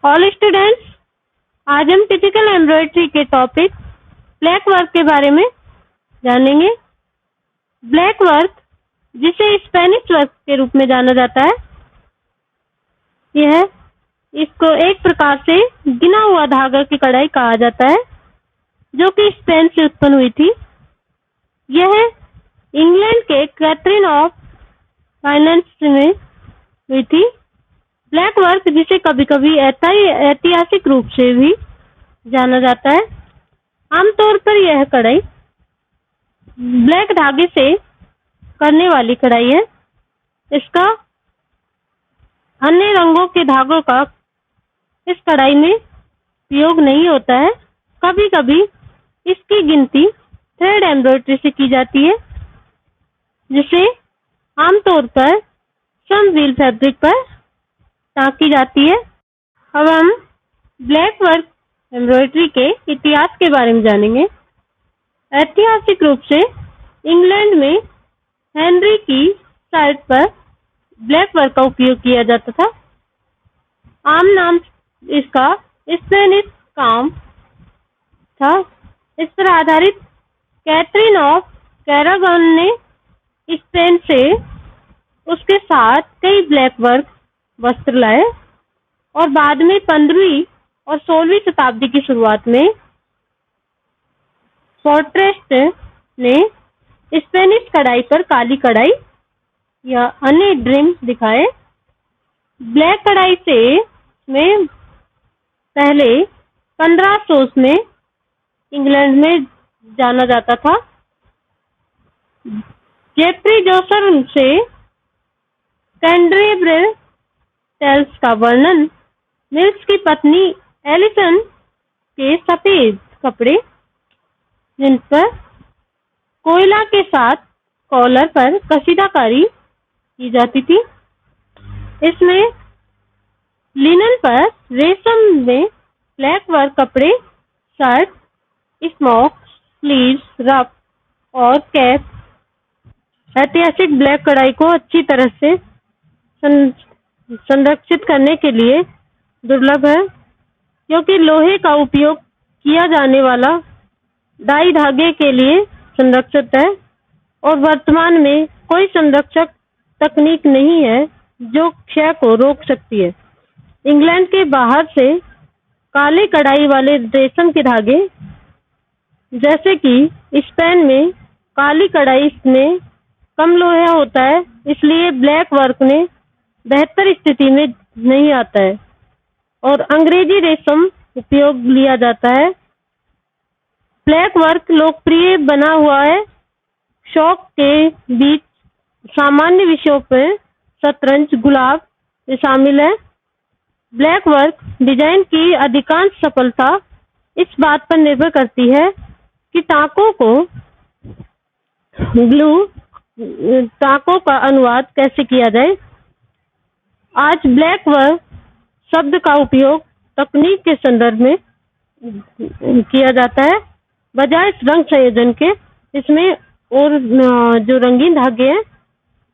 All students, आज हम typical embroidery के टॉपिक ब्लैक वर्क के बारे में जानेंगे। ब्लैक वर्क, जिसे स्पेनिश वर्क के रूप में जाना जाता है, इसको एक प्रकार से गिना हुआ धागा की कढ़ाई कहा जाता है, जो कि स्पेन से उत्पन्न हुई थी। यह इंग्लैंड के कैथरीन ऑफ फाइनेंस में हुई थी। ब्लैक वर्क, जिसे कभी कभी ऐतिहासिक रूप से भी जाना जाता है, आमतौर पर यह कढ़ाई ब्लैक धागे से करने वाली कढ़ाई है। इसका अन्य रंगों के धागों का इस कढ़ाई में उपयोग नहीं होता है। कभी कभी इसकी गिनती थ्रेड एम्ब्रॉयडरी से की जाती है, जिसे आमतौर पर सम व्हील फैब्रिक पर टाँकी जाती है। अब हम ब्लैक वर्क एम्ब्रॉयडरी के इतिहास के बारे में जानेंगे। ऐतिहासिक रूप से इंग्लैंड में हेनरी की साइट पर ब्लैक वर्क का उपयोग किया जाता था। आम नाम इसका स्पेनिश काम था। इस पर आधारित कैथरीन ऑफ कैरागन ने स्पेन से उसके साथ कई ब्लैक वर्क वस्त्र लाए और बाद में 15वीं और 16वीं शताब्दी की शुरुआत में फोर्ट्रेस्ट ने स्पेनिश कढ़ाई पर काली कढ़ाई या अन्य ड्रीम दिखाए। ब्लैक कढ़ाई से में पहले 1500 में इंग्लैंड में जाना जाता था। जेफ्री जोसर से कैंटरबरी टेल्स का वर्णन मिल्स की पत्नी एलिसन के सफेद कपड़े, जिन पर कोयला के साथ कॉलर पर कशीदाकारी की जाती थी। इसमें लिनन पर रेशम में ब्लैक वर्क कपड़े, शर्ट, स्मोक, स्लीव्स, रफ और कैप ऐतिहासिक ब्लैक कढ़ाई को अच्छी तरह से संरक्षित करने के लिए दुर्लभ है, क्योंकि लोहे का उपयोग किया जाने वाला डाई धागे के लिए संरक्षित है और वर्तमान में कोई संरक्षक तकनीक नहीं है जो क्षय को रोक सकती है। इंग्लैंड के बाहर से काले कढ़ाई वाले रेशम के धागे, जैसे कि स्पेन में काली कढ़ाई में कम लोहा होता है, इसलिए ब्लैक वर्क में बेहतर स्थिति में नहीं आता है और अंग्रेजी रेशम उपयोग लिया जाता है। ब्लैक वर्क लोकप्रिय बना हुआ है शौक के बीच। सामान्य विषयों पर शतरंज, गुलाब शामिल है। ब्लैक वर्क डिजाइन की अधिकांश सफलता इस बात पर निर्भर करती है कि टाँकों का अनुवाद कैसे किया जाए। आज ब्लैक वर्क शब्द का उपयोग तकनीक के संदर्भ में किया जाता है, बजाय रंग संयोजन के। इसमें और जो रंगीन धागे हैं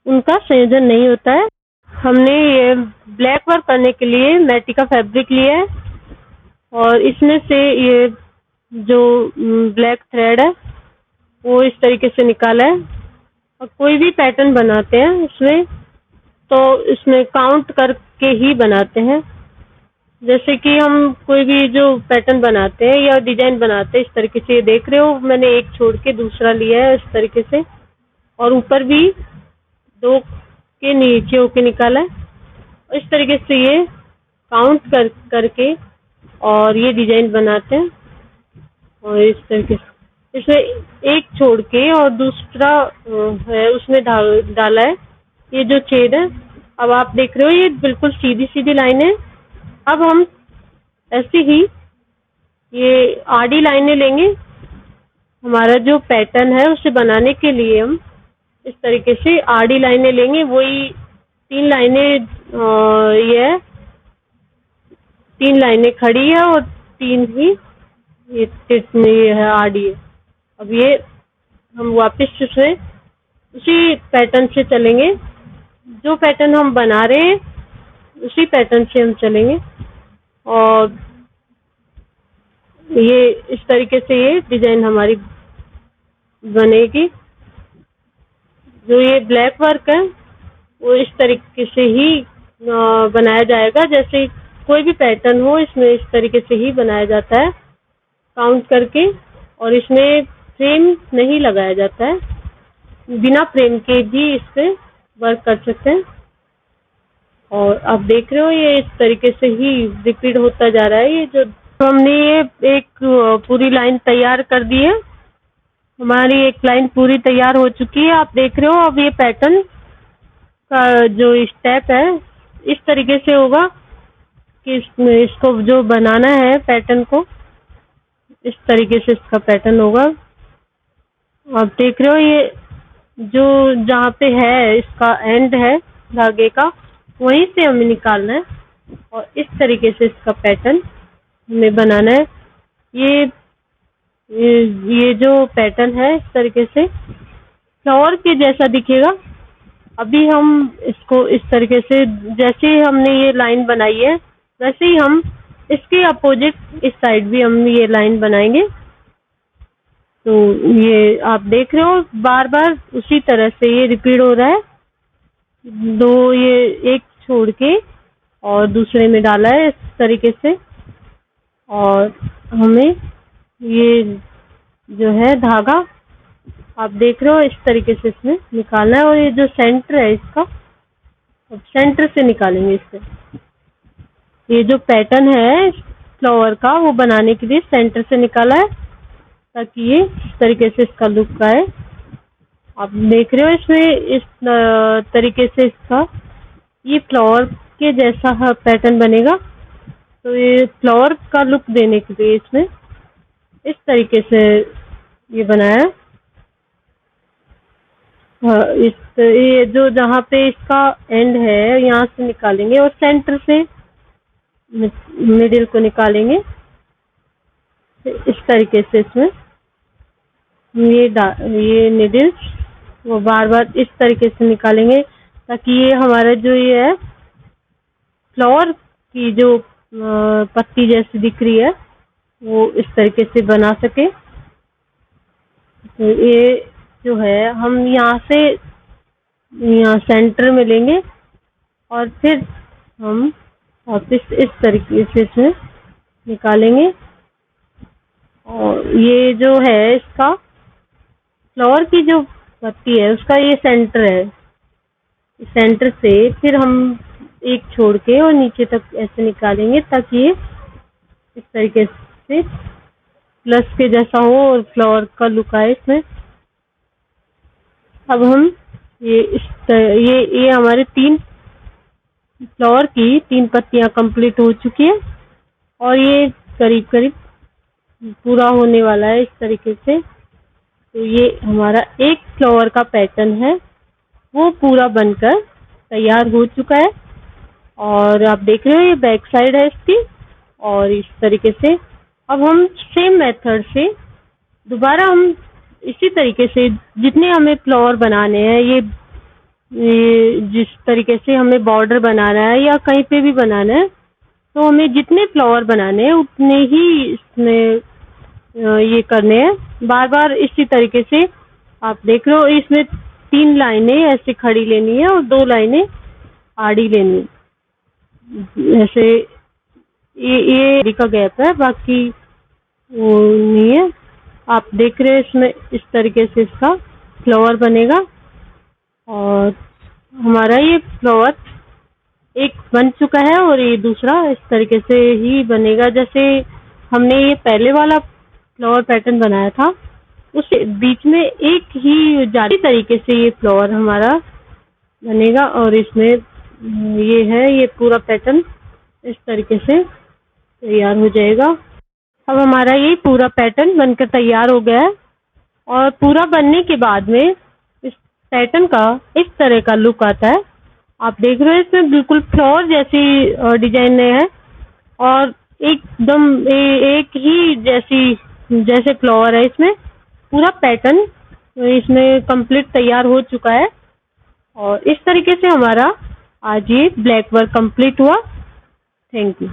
उनका संयोजन नहीं होता है। हमने ये ब्लैक वर्क करने के लिए मैटिका फैब्रिक लिया है और इसमें से ये जो ब्लैक थ्रेड है वो इस तरीके से निकाला है। और कोई भी पैटर्न बनाते हैं उसमें, तो इसमें काउंट करके ही बनाते हैं। जैसे कि हम कोई भी जो पैटर्न बनाते हैं या डिजाइन बनाते हैं, इस तरीके से देख रहे हो, मैंने एक छोड़ के दूसरा लिया है इस तरीके से, और ऊपर भी 2 के नीचे होके निकाला है। इस तरीके से ये काउंट करके और ये डिजाइन बनाते हैं। और इस तरीके से इसमें एक छोड़ के और दूसरा है उसमें डाला है ये जो छेद है। अब आप देख रहे हो ये बिल्कुल सीधी सीधी लाइन है। अब हम ऐसे ही ये आड़ी लाइनें लेंगे। हमारा जो पैटर्न है उसे बनाने के लिए हम इस तरीके से आड़ी लाइनें लेंगे। वही 3 लाइनें ये 3 लाइनें खड़ी है और 3 ही ये है आड़ी है। अब ये हम वापस से उसी पैटर्न से चलेंगे। जो पैटर्न हम बना रहे हैं उसी पैटर्न से हम चलेंगे। और ये इस तरीके से ये डिजाइन हमारी बनेगी। जो ये ब्लैक वर्क है वो इस तरीके से ही बनाया जाएगा, जैसे कोई भी पैटर्न हो इसमें इस तरीके से ही बनाया जाता है काउंट करके, और इसमें फ्रेम नहीं लगाया जाता है, बिना फ्रेम के भी इस पे वर्क कर सकते हैं। और आप देख रहे हो ये इस तरीके से ही रिपीट होता जा रहा है। ये जो तो हमने ये एक पूरी लाइन तैयार कर दी है, हमारी एक लाइन पूरी तैयार हो चुकी है। आप देख रहे हो अब ये पैटर्न का जो स्टेप है इस तरीके से होगा कि इसको जो बनाना है पैटर्न को, इस तरीके से इसका पैटर्न होगा। आप देख रहे हो ये जो जहाँ पे है इसका एंड है धागे का, वहीं से हमें निकालना है और इस तरीके से इसका पैटर्न हमें बनाना है। ये जो पैटर्न है इस तरीके से फ्लावर के जैसा दिखेगा। अभी हम इसको इस तरीके से जैसे हमने ये लाइन बनाई है वैसे ही हम इसके अपोजिट इस साइड भी हम ये लाइन बनाएंगे। तो ये आप देख रहे हो बार बार उसी तरह से ये रिपीट हो रहा है। दो ये एक छोड़ के और दूसरे में डाला है इस तरीके से, और हमें ये जो है धागा आप देख रहे हो इस तरीके से इसमें निकालना है। और ये जो सेंटर है इसका अब सेंटर से निकालेंगे इससे। ये जो पैटर्न है फ्लावर का वो बनाने के लिए सेंटर से निकाला है ताकि ये इस तरीके से इसका लुक आए। आप देख रहे हो इसमें इस तरीके से इसका ये फ्लावर के जैसा पैटर्न बनेगा। तो ये फ्लावर का लुक देने के लिए इसमें इस तरीके से ये बनाया। ये जो जहाँ पे इसका एंड है यहाँ से निकालेंगे और सेंटर से मिडिल को निकालेंगे इस तरीके से। इसमें ये निडल्स वो बार बार इस तरीके से निकालेंगे ताकि ये हमारा जो ये है फ्लावर की जो पत्ती जैसी दिख रही है वो इस तरीके से बना सके। तो ये जो है हम यहाँ से यहाँ सेंटर में लेंगे और फिर हम वापस इस तरीके से इसमें निकालेंगे। और ये जो है इसका फ्लावर की जो पत्ती है उसका ये सेंटर है, सेंटर से फिर हम एक छोड़ के और नीचे तक ऐसे निकालेंगे ताकि ये इस तरीके से प्लस के जैसा हो और फ्लावर का लुक आए इसमें। अब हम ये हमारे 3 फ्लावर की 3 पत्तियां कंप्लीट हो चुकी है और ये करीब करीब पूरा होने वाला है इस तरीके से। तो ये हमारा एक फ्लावर का पैटर्न है वो पूरा बनकर तैयार हो चुका है। और आप देख रहे हो ये बैक साइड है इसकी। और इस तरीके से अब हम सेम मेथड से दोबारा हम इसी तरीके से जितने हमें फ्लावर बनाने हैं ये जिस तरीके से हमें बॉर्डर बनाना है या कहीं पे भी बनाना है तो हमें जितने फ्लावर बनाने हैं उतने ही इसमें ये करने हैं बार बार इसी तरीके से। आप देख रहे हो इसमें 3 लाइनें ऐसे खड़ी लेनी है और 2 लाइनें आड़ी लेनी है। ऐसे ये का गैप है, बाकी वो नहीं है। आप देख रहे हो इसमें इस तरीके से इसका फ्लावर बनेगा। और हमारा ये फ्लावर एक बन चुका है और ये दूसरा इस तरीके से ही बनेगा जैसे हमने ये पहले वाला फ्लावर पैटर्न बनाया था उस बीच में एक ही जाली तरीके से ये फ्लावर हमारा बनेगा। और इसमें ये है ये पूरा पैटर्न इस तरीके से तैयार हो जाएगा। अब हमारा ये पूरा पैटर्न बनकर तैयार हो गया है और पूरा बनने के बाद में इस पैटर्न का इस तरह का लुक आता है। आप देख रहे हो इसमें बिल्कुल फ्लावर जैसी डिजाइन है और एकदम एक ही जैसे फ्लावर है। इसमें पूरा पैटर्न इसमें कंप्लीट तैयार हो चुका है और इस तरीके से हमारा आज ये ब्लैक वर्क कंप्लीट हुआ। Thank you.